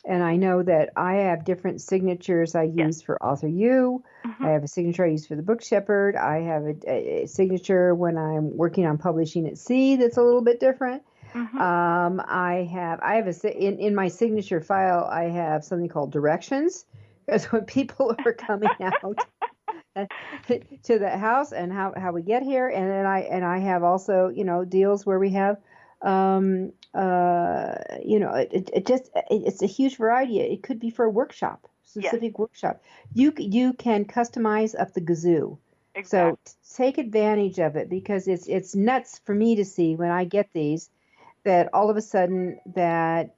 And I know that I have different signatures I use for AuthorU. I have a signature I use for the Book Shepherd. I have a signature when I'm working on publishing at sea that's a little bit different. I have in my signature file, I have something called directions. Because when people are coming out to the house and how we get here, and then I have also deals where we have it's a huge variety. It could be for a workshop, specific workshop. You can customize up the gazoo. Exactly. So take advantage of it because it's nuts for me to see when I get these that all of a sudden that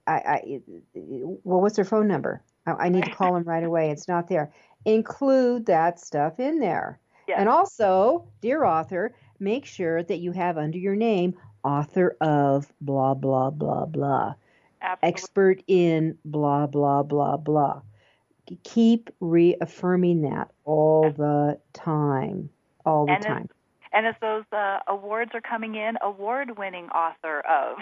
what's their phone number? I need to call them right away. It's not there. Include that stuff in there. Yes. And also, dear author, make sure that you have under your name author of blah, blah, blah, blah. Absolutely. Expert in blah, blah, blah, blah. Keep reaffirming that all the time. All the time.
And as those awards are coming in, award-winning author of.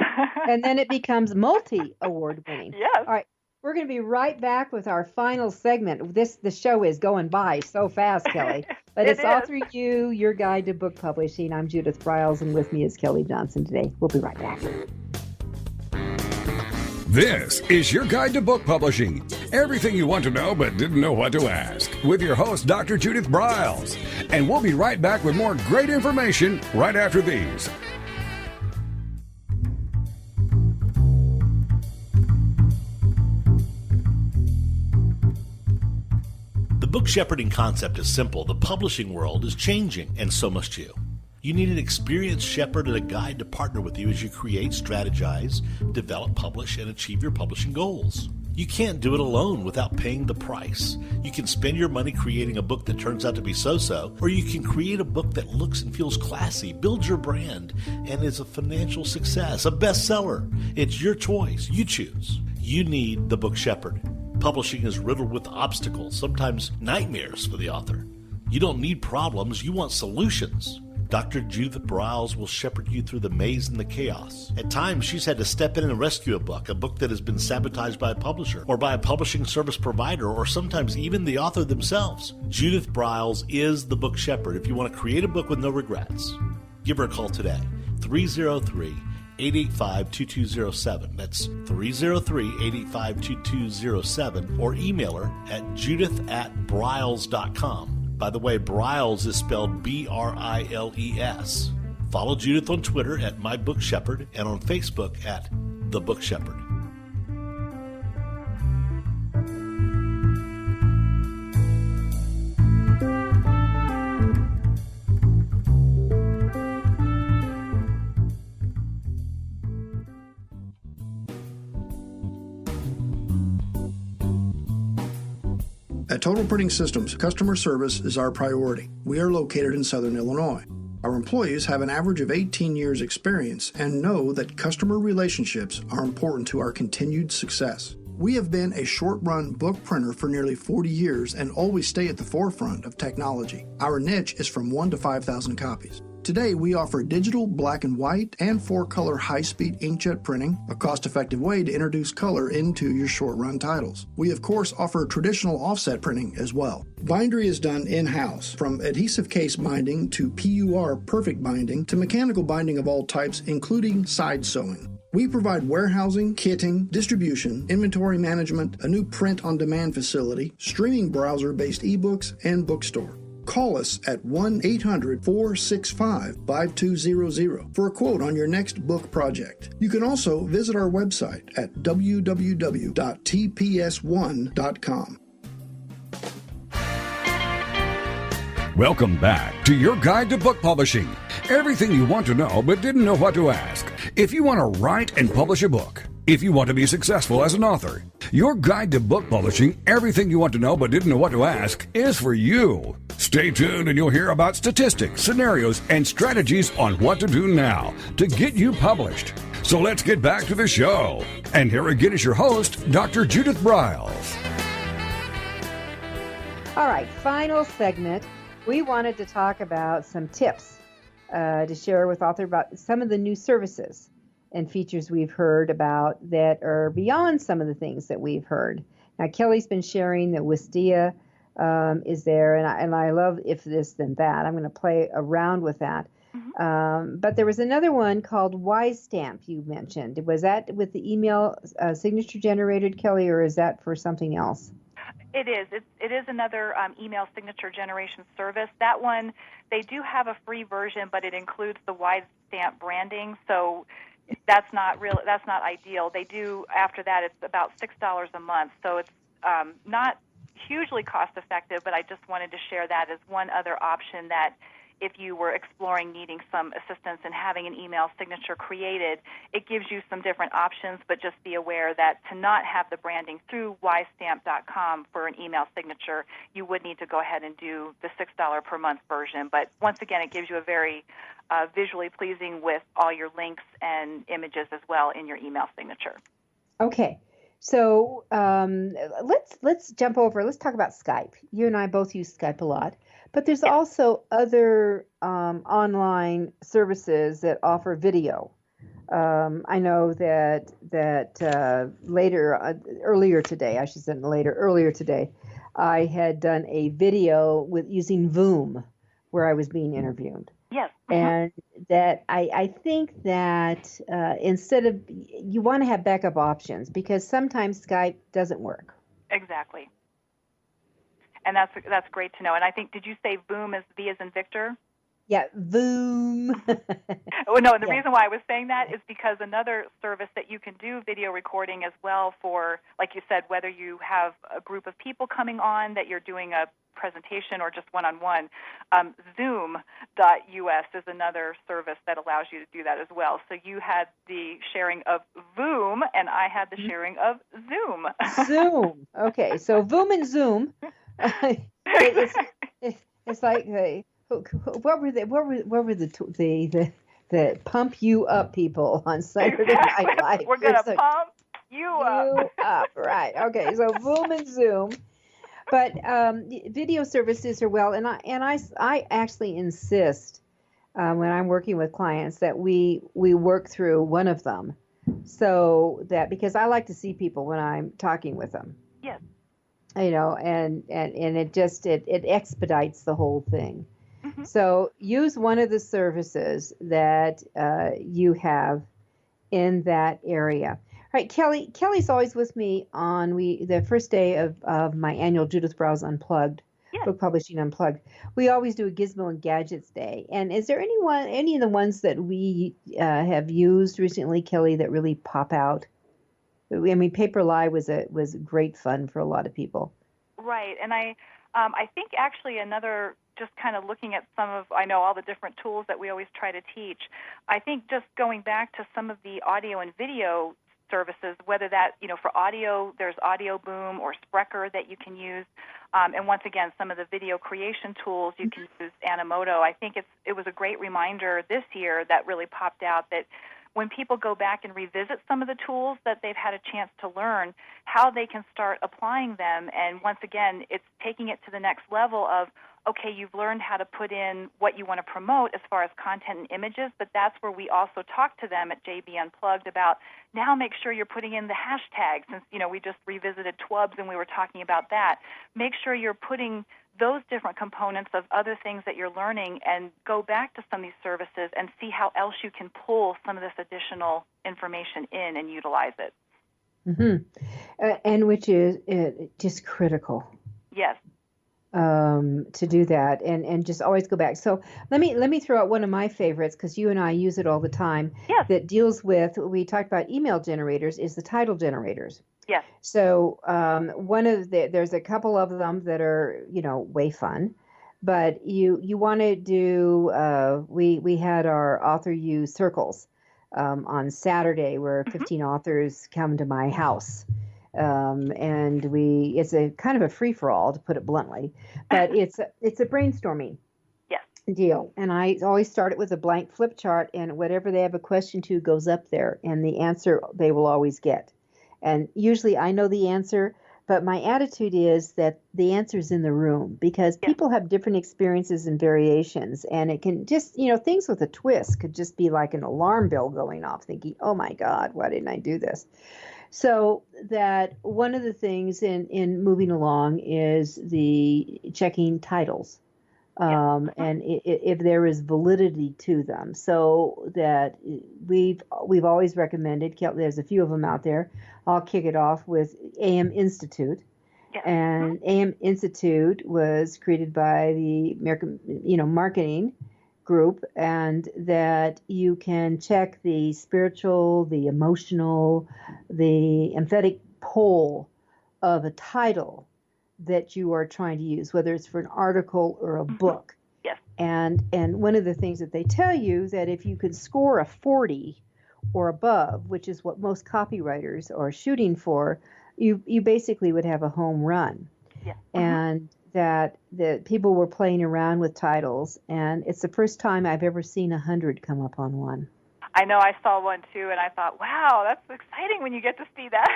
And then it becomes multi-award winning.
Yes.
All right. We're going to be right back with our final segment. The show is going by so fast, Kelly. But it's AuthorU, your guide to book publishing. I'm Judith Briles, and with me is Kelly Johnson today. We'll be right back.
This is your guide to book publishing. Everything you want to know but didn't know what to ask. With your host, Dr. Judith Briles. And we'll be right back with more great information right after these.
The book shepherding concept is simple. The publishing world is changing, and so must you. You need an experienced shepherd and a guide to partner with you as you create, strategize, develop, publish, and achieve your publishing goals. You can't do it alone without paying the price. You can spend your money creating a book that turns out to be so-so, or you can create a book that looks and feels classy, builds your brand, and is a financial success, a bestseller. It's your choice. You choose. You need the book shepherd. Publishing is riddled with obstacles, sometimes nightmares for the author. You don't need problems, you want solutions. Dr. Judith Briles will shepherd you through the maze and the chaos. At times, she's had to step in and rescue a book that has been sabotaged by a publisher, or by a publishing service provider, or sometimes even the author themselves. Judith Briles is the book shepherd if you want to create a book with no regrets. Give her a call today, 303-885-2207. That's 303-885-2207, or email her at judith@briles.com. By the way, Briles is spelled B-R-I-L-E-S. Follow Judith on Twitter at My Book Shepherd and on Facebook at The Book Shepherd.
At Total Printing Systems, customer service is our priority. We are located in Southern Illinois. Our employees have an average of 18 years experience and know that customer relationships are important to our continued success. We have been a short-run book printer for nearly 40 years and always stay at the forefront of technology. Our niche is from 1 to 5,000 copies. Today, we offer digital, black and white, and 4-color high-speed inkjet printing, a cost-effective way to introduce color into your short-run titles. We, of course, offer traditional offset printing as well. Bindery is done in-house, from adhesive case binding to PUR perfect binding to mechanical binding of all types, including side sewing. We provide warehousing, kitting, distribution, inventory management, a new print-on-demand facility, streaming browser-based ebooks, and bookstore. Call us at 1-800-465-5200 for a quote on your next book project. You can also visit our website at www.tps1.com.
Welcome back to your guide to book publishing. Everything you want to know but didn't know what to ask. If you want to write and publish a book, if you want to be successful as an author, your guide to book publishing, everything you want to know but didn't know what to ask, is for you. Stay tuned and you'll hear about statistics, scenarios, and strategies on what to do now to get you published. So let's get back to the show. And here again is your host, Dr. Judith Briles.
All right, final segment. We wanted to talk about some tips to share with author about some of the new services and features we've heard about that are beyond some of the things that we've heard. Now, Kelly's been sharing that Wistia is there, and I love If This Then That. I'm going to play around with that. Mm-hmm. But there was another one called WiseStamp you mentioned. Was that with the email signature generated, Kelly, or is that for something else?
It is. It is another email signature generation service. That one, they do have a free version, but it includes the WiseStamp branding, so that's not ideal. They do, after that, it's about $6 a month, so it's not hugely cost effective, but I just wanted to share that as one other option that if you were exploring needing some assistance in having an email signature created, it gives you some different options, but just be aware that to not have the branding through wisestamp.com for an email signature, you would need to go ahead and do the $6 per month version. But once again, it gives you a very visually pleasing with all your links and images as well in your email signature.
Okay. So let's jump over. Let's talk about Skype. You and I both use Skype a lot, but there's also other online services that offer video. I know that earlier today, I had done a video with using Voom, where I was being interviewed.
Yes.
And that I think that instead of, you want to have backup options, because sometimes Skype doesn't work.
Exactly. And that's great to know. And I think, did you say Voom is V as in Victor?
Yeah, Voom.
Oh, no, and the reason why I was saying that is because another service that you can do video recording as well for, like you said, whether you have a group of people coming on that you're doing a presentation or just one-on-one, Zoom.us is another service that allows you to do that as well. So you had the sharing of Voom, and I had the sharing of Zoom.
Zoom. Okay, so Voom and Zoom. It's like, hey, what were the pump you up people on Saturday Night Live?
We're gonna pump you up.
Right? Okay, so Voom and Zoom, but video services are well, and I actually insist when I'm working with clients that we work through one of them, so that, because I like to see people when I'm talking with them.
Yes.
You know, and it expedites the whole thing. Mm-hmm. So use one of the services that you have in that area. All right, Kelly's always with me on the first day of my annual Judith Briles Unplugged, Book Publishing Unplugged. We always do a Gizmo and Gadgets Day. And is there any of the ones that we have used recently, Kelly, that really pop out? I mean, Paper Lie was great fun for a lot of people.
Right, and I think actually another, just kind of looking at I know all the different tools that we always try to teach, I think just going back to some of the audio and video services, whether that, for audio, there's Audio Boom or Sprecher that you can use, and once again, some of the video creation tools, you can use Animoto. I think it was a great reminder this year that really popped out, that when people go back and revisit some of the tools that they've had a chance to learn, how they can start applying them. And once again, it's taking it to the next level of, okay, you've learned how to put in what you want to promote as far as content and images, but that's where we also talk to them at JB Unplugged about, now make sure you're putting in the hashtags. Since, we just revisited TWUBs and we were talking about that. Make sure you're putting those different components of other things that you're learning, and go back to some of these services and see how else you can pull some of this additional information in and utilize it.
Mm-hmm. And which is just critical.
Yes.
To do that and just always go back. So let me throw out one of my favorites, because you and I use it all the time.
Yes.
That deals with, we talked about email generators, is the title generators.
Yes.
So there's a couple of them that are way fun, but you want to do. We had our AuthorU circles on Saturday, where 15 authors come to my house. And it's a kind of a free-for-all, to put it bluntly, but it's a brainstorming deal. And I always start it with a blank flip chart, and whatever they have a question to goes up there, and the answer they will always get. And usually I know the answer, but my attitude is that the answer is in the room, because people have different experiences and variations, and it can just, things with a twist could just be like an alarm bell going off, thinking, oh my God, why didn't I do this? So that one of the things in moving along is the checking titles, and if there is validity to them. So that we've always recommended, there's a few of them out there. I'll kick it off with AM Institute.
Yes.
And AM Institute was created by the American, marketing group, and that you can check the spiritual, the emotional, the emphatic pull of a title that you are trying to use, whether it's for an article or a book.
Yes.
And one of the things that they tell you, that if you could score a 40 or above, which is what most copywriters are shooting for, you basically would have a home run.
Yeah.
And that people were playing around with titles, and it's the first time I've ever seen 100 come up on one.
I know, I saw one too, and I thought, wow, that's exciting when you get to see that.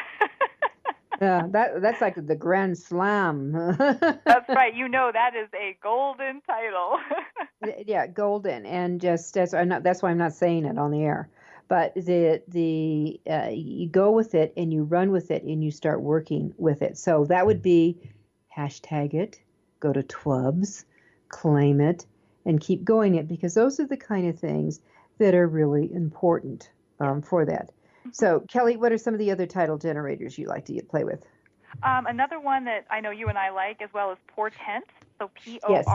Yeah, that's like the Grand Slam.
That's right. That is a golden title.
Yeah, golden, and just that's why I'm not saying it on the air. But you go with it and you run with it and you start working with it. So that would be hashtag it, go to Twubs, claim it, and keep going it, because those are the kind of things that are really important for that. So, Kelly, what are some of the other title generators you like to play with?
Another one that I know you and I like as well is Portent, so Portent.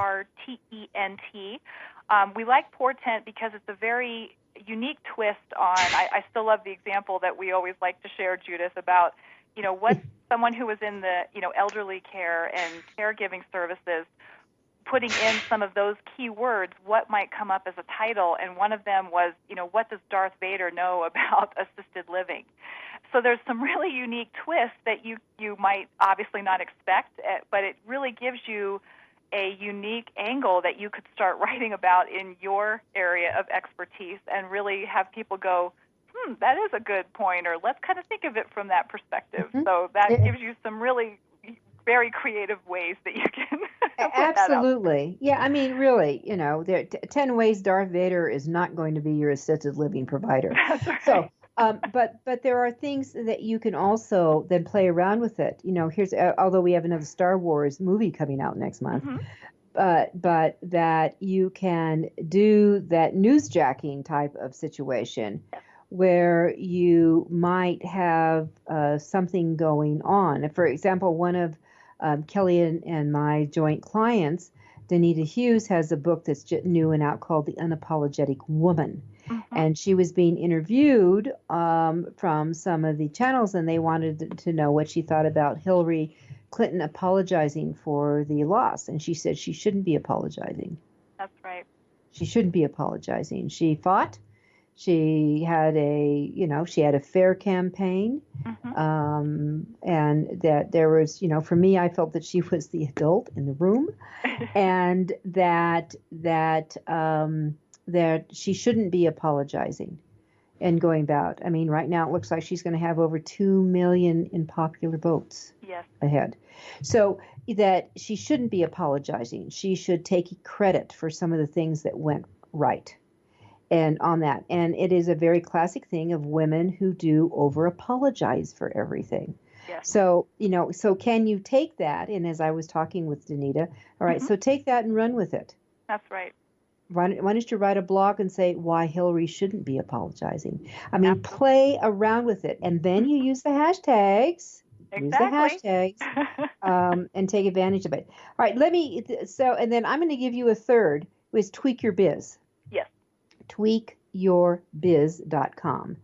We like Portent because it's a very unique twist on, I still love the example that we always like to share, Judith, about, what someone who was in the, elderly care and caregiving services, putting in some of those key words, what might come up as a title, and one of them was, what does Darth Vader know about assisted living? So there's some really unique twists that you might obviously not expect, but it really gives you a unique angle that you could start writing about in your area of expertise and really have people go, that is a good point, or let's kind of think of it from that perspective. Mm-hmm. So that gives you some really very creative ways that you can
Absolutely. Yeah, I mean, really, there 10 ways Darth Vader is not going to be your assisted living provider.
That's right.
So, but there are things that you can also then play around with it. Here's although we have another Star Wars movie coming out next month, but that you can do that newsjacking type of situation where you might have something going on. For example, one of Kelly and my joint clients, Danita Hughes, has a book that's new and out called The Unapologetic Woman. And she was being interviewed from some of the channels, and they wanted to know what she thought about Hillary Clinton apologizing for the loss. And she said she shouldn't be apologizing.
That's right.
She shouldn't be apologizing. She fought. She had a fair campaign, and that there was, for me, I felt that she was the adult in the room, and that she shouldn't be apologizing and going about. I mean, right now it looks like she's going to have over 2 million in popular votes ahead. So that she shouldn't be apologizing. She should take credit for some of the things that went right. And on that. And it is a very classic thing of women who do over apologize for everything.
Yes.
So, so can you take that? And as I was talking with Danita, all right, so take that and run with it.
That's right.
Why don't you write a blog and say why Hillary shouldn't be apologizing? I mean, play around with it. And then you use the hashtags.
Exactly.
Use the hashtags and take advantage of it. All right, and then I'm going to give you a third, which is Tweak Your Biz.
Yes.
tweakyourbiz.com,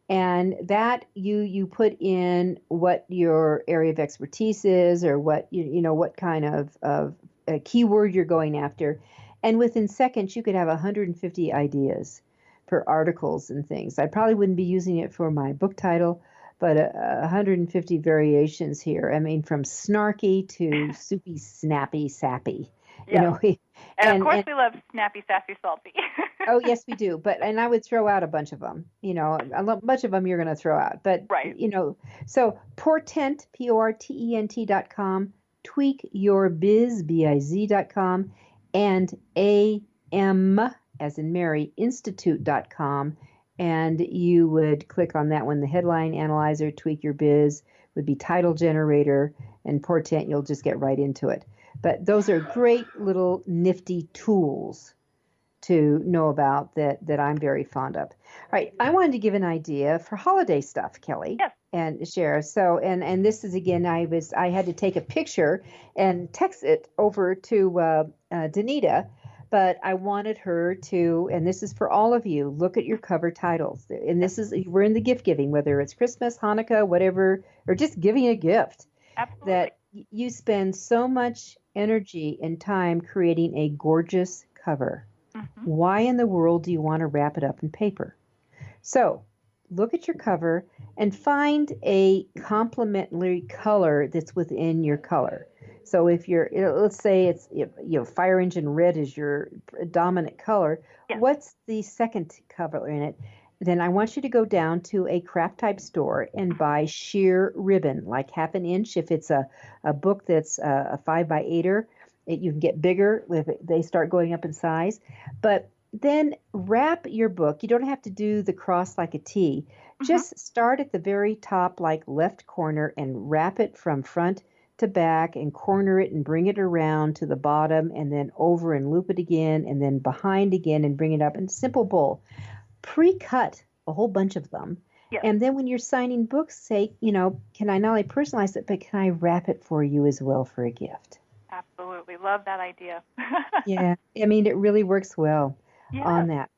and that you put in what your area of expertise is, or what what kind of a keyword you're going after, and within seconds you could have 150 ideas for articles and things. I probably wouldn't be using it for my book title, but 150 variations here. I mean, from snarky to soupy, snappy, sappy.
Yeah. And of course we love snappy, sassy, salty.
Oh, yes, we do. And I would throw out a bunch of them. A bunch of them you're going to throw out. But,
right.
So Portent, Portent.com, tweakyourbiz, biz.com, and AM, as in Mary, Institute.com. And you would click on that one. The headline analyzer, Tweak Your Biz, would be title generator, and Portent, you'll just get right into it. But those are great little nifty tools to know about that I'm very fond of. All right, I wanted to give an idea for holiday stuff, Kelly, and share. So, and this is again, I had to take a picture and text it over to Danita, but I wanted her to, and this is for all of you, look at your cover titles. And we're in the gift giving, whether it's Christmas, Hanukkah, whatever, or just giving a gift.
Absolutely.
That you spend so much energy and time creating a gorgeous cover. Why in the world do you want to wrap it up in paper? So look at your cover and find a complementary color that's within your color. So if let's say it's fire engine red is your dominant color, what's the second color in it? Then I want you to go down to a craft type store and buy sheer ribbon, like 1/2 inch. If it's a book that's a 5x8er, you can get bigger if they start going up in size. But then wrap your book. You don't have to do the cross like a T. Just start at the very top, like left corner, and wrap it from front to back and corner it and bring it around to the bottom and then over and loop it again and then behind again and bring it up in simple bowl. Pre-cut a whole bunch of them.
Yes.
And then when you're signing books, say, can I not only personalize it, but can I wrap it for you as well for a gift?
Absolutely. Love that idea.
Yeah. I mean, it really works well on that.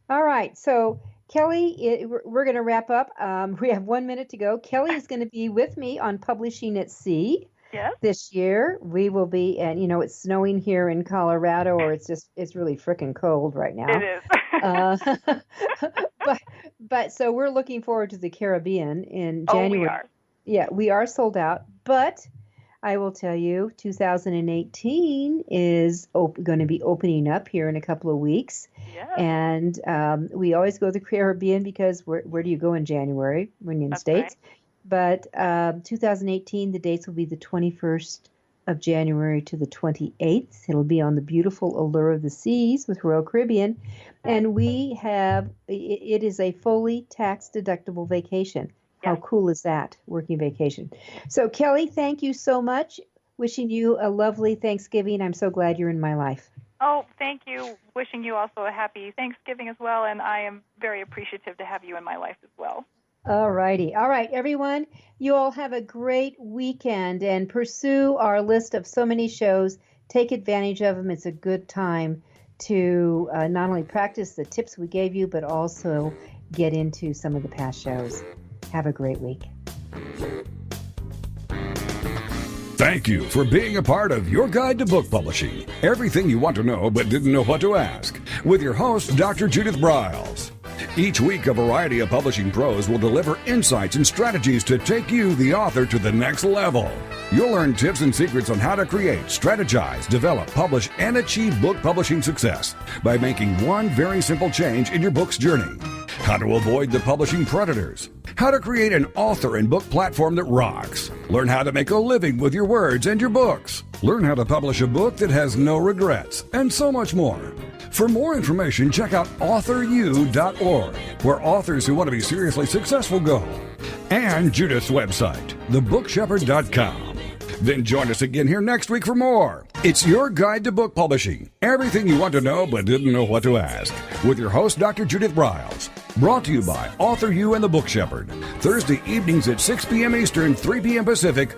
All right. So Kelly, we're going to wrap up. We have 1 minute to go. Kelly is going to be with me on Publishing at Sea.
Yes.
This year we will be, and it's snowing here in Colorado, or it's really frickin' cold right now.
It is.
But so we're looking forward to the Caribbean in January.
We are.
Yeah, we are sold out, but I will tell you, 2018 is going to be opening up here in a couple of weeks.
Yes.
And we always go to the Caribbean because where do you go in January when you're in the States?
Right.
But 2018, the dates will be the 21st of January to the 28th. It'll be on the beautiful Allure of the Seas with Royal Caribbean. And it is a fully tax-deductible vacation. How cool is that, working vacation? So, Kelly, thank you so much. Wishing you a lovely Thanksgiving. I'm so glad you're in my life.
Oh, thank you. Wishing you also a happy Thanksgiving as well. And I am very appreciative to have you in my life as well.
All righty. All right, everyone. You all have a great weekend and pursue our list of so many shows. Take advantage of them. It's a good time to not only practice the tips we gave you, but also get into some of the past shows. Have a great week.
Thank you for being a part of Your Guide to Book Publishing. Everything you want to know but didn't know what to ask. With your host, Dr. Judith Briles. Each week, a variety of publishing pros will deliver insights and strategies to take you, the author, to the next level. You'll learn tips and secrets on how to create, strategize, develop, publish, and achieve book publishing success by making one very simple change in your book's journey. How to avoid the publishing predators. How to create an author and book platform that rocks. Learn how to make a living with your words and your books. Learn how to publish a book that has no regrets, and so much more. For more information, check out AuthorU.org, where authors who want to be seriously successful go. And Judith's website, thebookshepherd.com. Then join us again here next week for more. It's Your Guide to Book Publishing. Everything you want to know but didn't know what to ask. With your host, Dr. Judith Briles. Brought to you by AuthorU and the Book Shepherd. Thursday evenings at 6 p.m. Eastern, 3 p.m. Pacific,